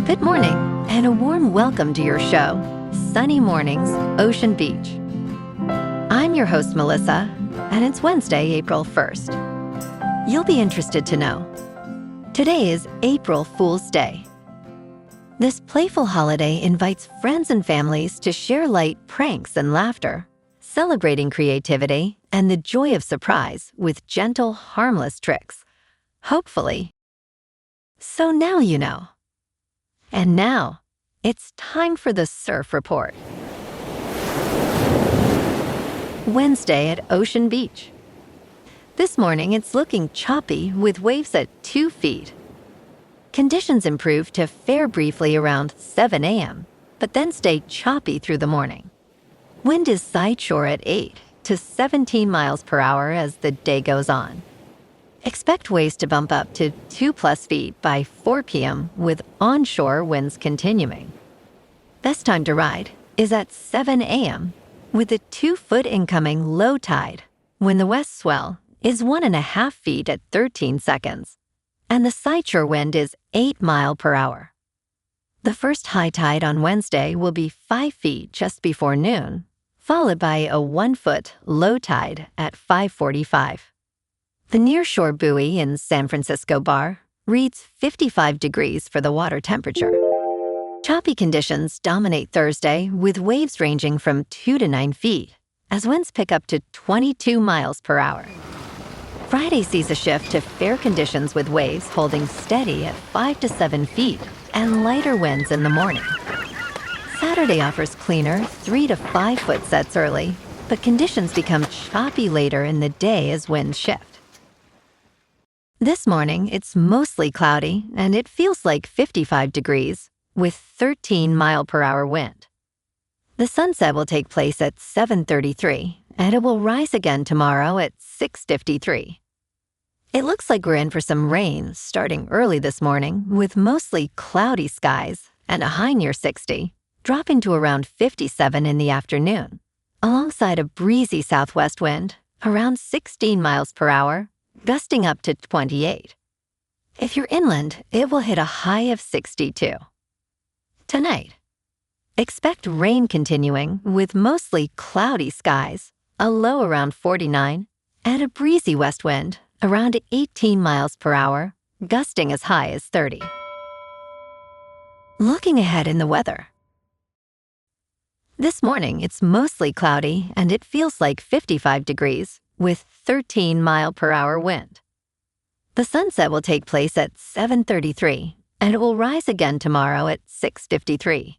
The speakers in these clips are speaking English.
Good morning, and a warm welcome to your show, Sunny Mornings, Ocean Beach. I'm your host, Melissa, and it's Wednesday, April 1st. You'll be interested to know. Today is April Fool's Day. This playful holiday invites friends and families to share light pranks and laughter, celebrating creativity and the joy of surprise with gentle, harmless tricks. Hopefully. So now you know. And now, it's time for the Surf Report. Wednesday at Ocean Beach. This morning, it's looking choppy with waves at 2 feet. Conditions improve to fair briefly around 7 a.m., but then stay choppy through the morning. Wind is sideshore at 8 to 17 miles per hour as the day goes on. Expect waves to bump up to 2+ feet by 4 p.m. with onshore winds continuing. Best time to ride is at 7 a.m. with a 2-foot incoming low tide when the west swell is 1.5 feet at 13 seconds and the sideshore wind is 8 miles per hour. The first high tide on Wednesday will be 5 feet just before noon, followed by a 1-foot low tide at 5:45. The nearshore buoy in San Francisco Bar reads 55 degrees for the water temperature. Choppy conditions dominate Thursday with waves ranging from 2 to 9 feet as winds pick up to 22 miles per hour. Friday sees a shift to fair conditions with waves holding steady at 5 to 7 feet and lighter winds in the morning. Saturday offers cleaner 3 to 5 foot sets early, but conditions become choppy later in the day as winds shift. This morning, it's mostly cloudy, and it feels like 55 degrees, with 13 mile per hour wind. The sunset will take place at 7:33, and it will rise again tomorrow at 6:53. It looks like we're in for some rain starting early this morning, with mostly cloudy skies and a high near 60, dropping to around 57 in the afternoon, alongside a breezy southwest wind around 16 miles per hour, gusting up to 28. If you're inland, it will hit a high of 62. Tonight, expect rain continuing with mostly cloudy skies, a low around 49, and a breezy west wind around 18 miles per hour, gusting as high as 30. Looking ahead in the weather. This morning, it's mostly cloudy and it feels like 55 degrees, with 13 mile per hour wind. The sunset will take place at 7:33, and it will rise again tomorrow at 6:53.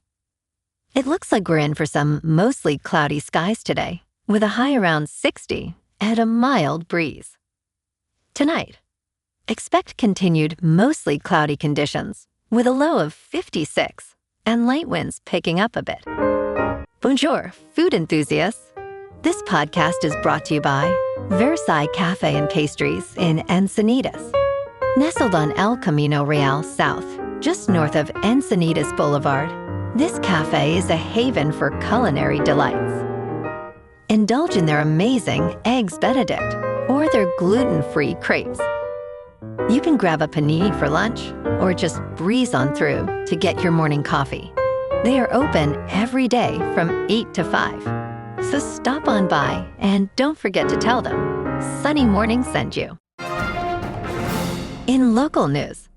It looks like we're in for some mostly cloudy skies today, with a high around 60 and a mild breeze. Tonight, expect continued mostly cloudy conditions, with a low of 56 and light winds picking up a bit. Bonjour, food enthusiasts. This podcast is brought to you by Versailles Cafe and Pastries in Encinitas. Nestled on El Camino Real South, just north of Encinitas Boulevard, this cafe is a haven for culinary delights. Indulge in their amazing Eggs Benedict or their gluten-free crepes. You can grab a panini for lunch or just breeze on through to get your morning coffee. They are open every day from 8 to 5. So stop on by and don't forget to tell them Sunny Morning sent you. In local news,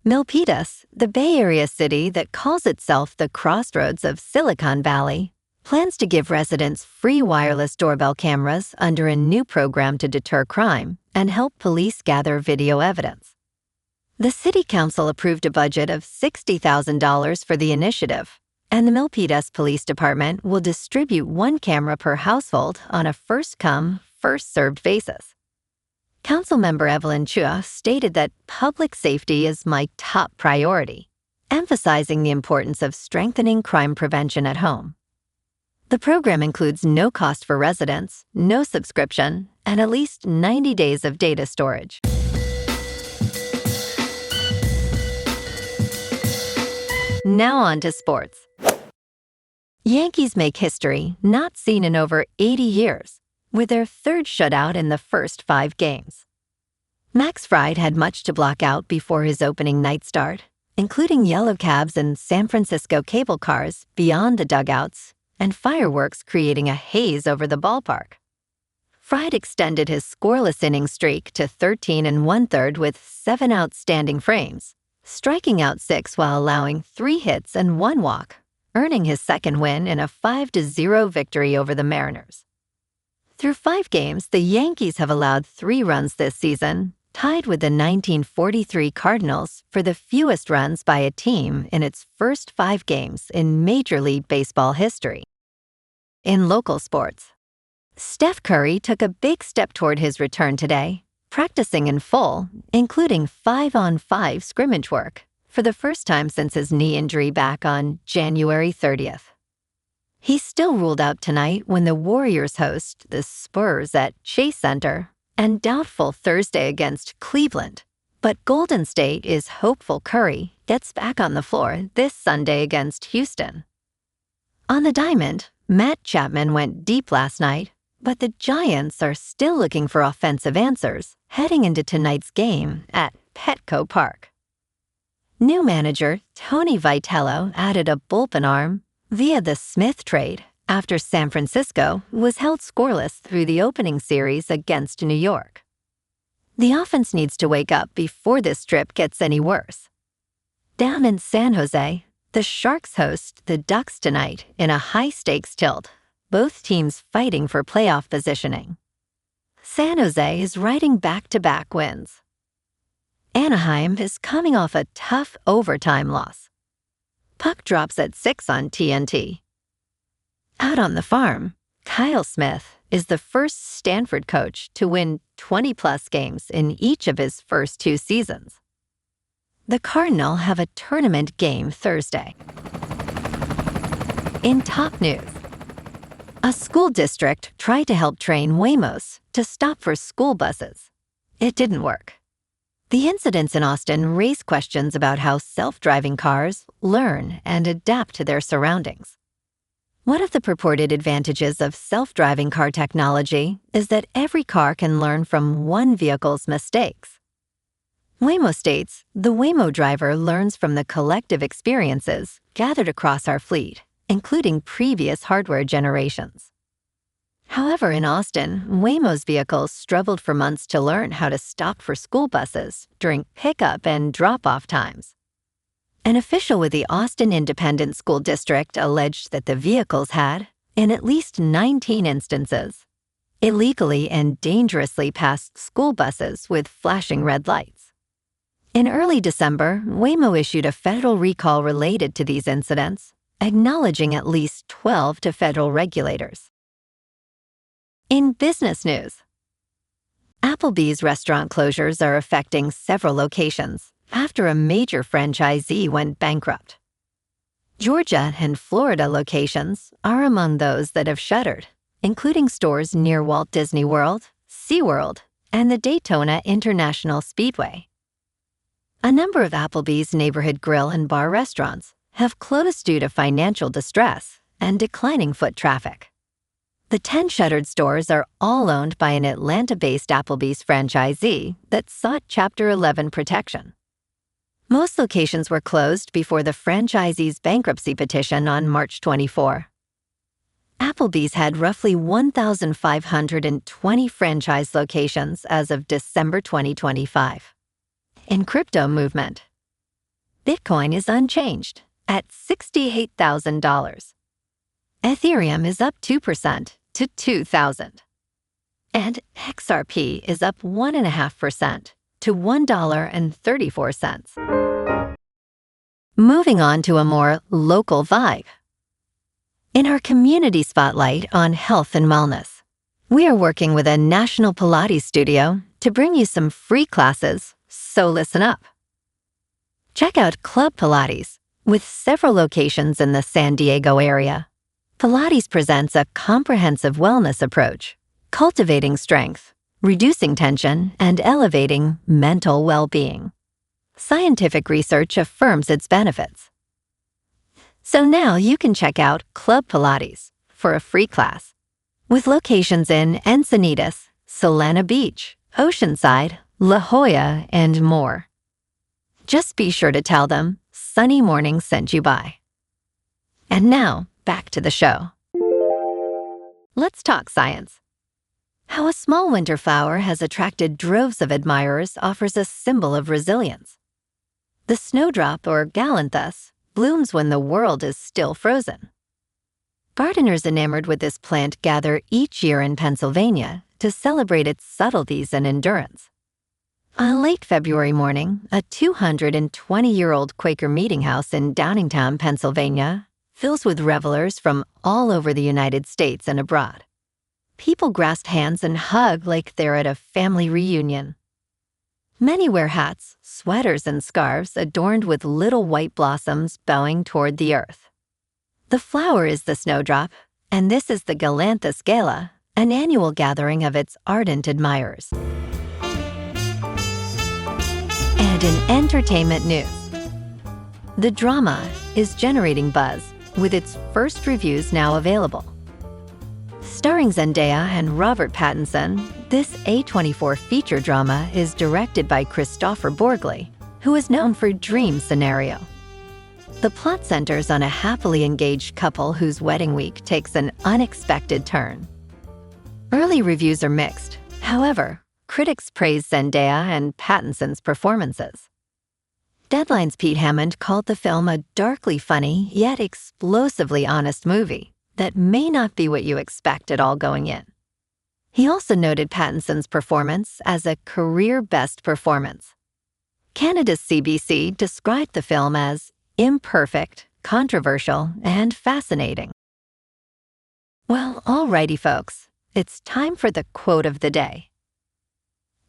Milpitas, the Bay Area city that calls itself the crossroads of Silicon Valley, plans to give residents free wireless doorbell cameras under a new program to deter crime and help police gather video evidence. The city council approved a budget of $60,000 for the initiative, and the Milpitas Police Department will distribute 1 camera per household on a first-come, first-served basis. Councilmember Evelyn Chua stated that public safety is my top priority, emphasizing the importance of strengthening crime prevention at home. The program includes no cost for residents, no subscription, and at least 90 days of data storage. Now on to sports. Yankees make history not seen in over 80 years, with their 3rd shutout in the first 5 games. Max Fried had much to block out before his opening night start, including yellow cabs and San Francisco cable cars beyond the dugouts, and fireworks creating a haze over the ballpark. Fried extended his scoreless inning streak to 13 1/3 with 7 outstanding frames, striking out 6 while allowing 3 hits and 1 walk, earning his second win in a 5-0 victory over the Mariners. Through 5 games, the Yankees have allowed 3 runs this season, tied with the 1943 Cardinals for the fewest runs by a team in its first 5 games in Major League Baseball history. In local sports, Steph Curry took a big step toward his return today, practicing in full, including 5-on-5 scrimmage work, for the first time since his knee injury back on January 30th. He's still ruled out tonight when the Warriors host the Spurs at Chase Center, and doubtful Thursday against Cleveland. But Golden State is hopeful Curry gets back on the floor this Sunday against Houston. On the diamond, Matt Chapman went deep last night, but the Giants are still looking for offensive answers heading into tonight's game at Petco Park. New manager Tony Vitello added a bullpen arm via the Smith trade after San Francisco was held scoreless through the opening series against New York. The offense needs to wake up before this trip gets any worse. Down in San Jose, the Sharks host the Ducks tonight in a high-stakes tilt, both teams fighting for playoff positioning. San Jose is riding back-to-back wins. Anaheim is coming off a tough overtime loss. Puck drops at 6 on TNT. Out on the farm, Kyle Smith is the first Stanford coach to win 20-plus games in each of his first 2 seasons. The Cardinal have a tournament game Thursday. In top news, a school district tried to help train Waymos to stop for school buses. It didn't work. The incidents in Austin raise questions about how self-driving cars learn and adapt to their surroundings. One of the purported advantages of self-driving car technology is that every car can learn from one vehicle's mistakes. Waymo states the Waymo driver learns from the collective experiences gathered across our fleet, including previous hardware generations. However, in Austin, Waymo's vehicles struggled for months to learn how to stop for school buses during pickup and drop-off times. An official with the Austin Independent School District alleged that the vehicles had, in at least 19 instances, illegally and dangerously passed school buses with flashing red lights. In early December, Waymo issued a federal recall related to these incidents, acknowledging at least 12 to federal regulators. In business news, Applebee's restaurant closures are affecting several locations after a major franchisee went bankrupt. Georgia and Florida locations are among those that have shuttered, including stores near Walt Disney World, SeaWorld, and the Daytona International Speedway. A number of Applebee's neighborhood grill and bar restaurants have closed due to financial distress and declining foot traffic. The 10 shuttered stores are all owned by an Atlanta-based Applebee's franchisee that sought Chapter 11 protection. Most locations were closed before the franchisee's bankruptcy petition on March 24. Applebee's had roughly 1,520 franchise locations as of December 2025. In crypto movement, Bitcoin is unchanged at $68,000. Ethereum is up 2% to $2,000. And XRP is up 1.5% to $1.34. Moving on to a more local vibe. In our community spotlight on health and wellness, we are working with a national Pilates studio to bring you some free classes, so listen up. Check out Club Pilates, with several locations in the San Diego area. Pilates presents a comprehensive wellness approach, cultivating strength, reducing tension, and elevating mental well-being. Scientific research affirms its benefits. So now you can check out Club Pilates for a free class, with locations in Encinitas, Solana Beach, Oceanside, La Jolla, and more. Just be sure to tell them sunny morning sent you by. And now, back to the show. Let's talk science. How a small winter flower has attracted droves of admirers offers a symbol of resilience. The snowdrop, or galanthus, blooms when the world is still frozen. Gardeners enamored with this plant gather each year in Pennsylvania to celebrate its subtleties and endurance. On a late February morning, a 220-year-old Quaker meeting house in Downingtown, Pennsylvania, fills with revelers from all over the United States and abroad. People grasp hands and hug like they're at a family reunion. Many wear hats, sweaters, and scarves adorned with little white blossoms bowing toward the earth. The flower is the snowdrop, and this is the Galanthus Gala, an annual gathering of its ardent admirers. And in entertainment news, the drama is generating buzz, with its first reviews now available. Starring Zendaya and Robert Pattinson, this A24 feature drama is directed by Christopher Borgli, who is known for Dream Scenario. The plot centers on a happily engaged couple whose wedding week takes an unexpected turn. Early reviews are mixed. However, critics praise Zendaya and Pattinson's performances. Deadline's Pete Hammond called the film a darkly funny, yet explosively honest movie that may not be what you expected all going in. He also noted Pattinson's performance as a career best performance. Canada's CBC described the film as imperfect, controversial, and fascinating. Well, alrighty folks, it's time for the quote of the day.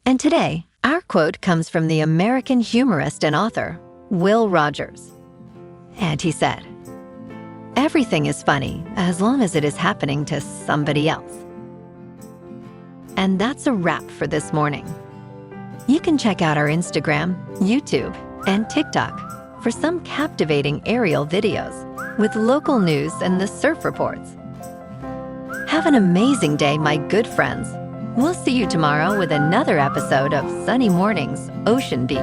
And today, our quote comes from the American humorist and author, Will Rogers. And he said, "Everything is funny as long as it is happening to somebody else." And that's a wrap for this morning. You can check out our Instagram, YouTube, and TikTok for some captivating aerial videos with local news and the surf reports. Have an amazing day, my good friends. We'll see you tomorrow with another episode of Sunny Mornings, Ocean Beach.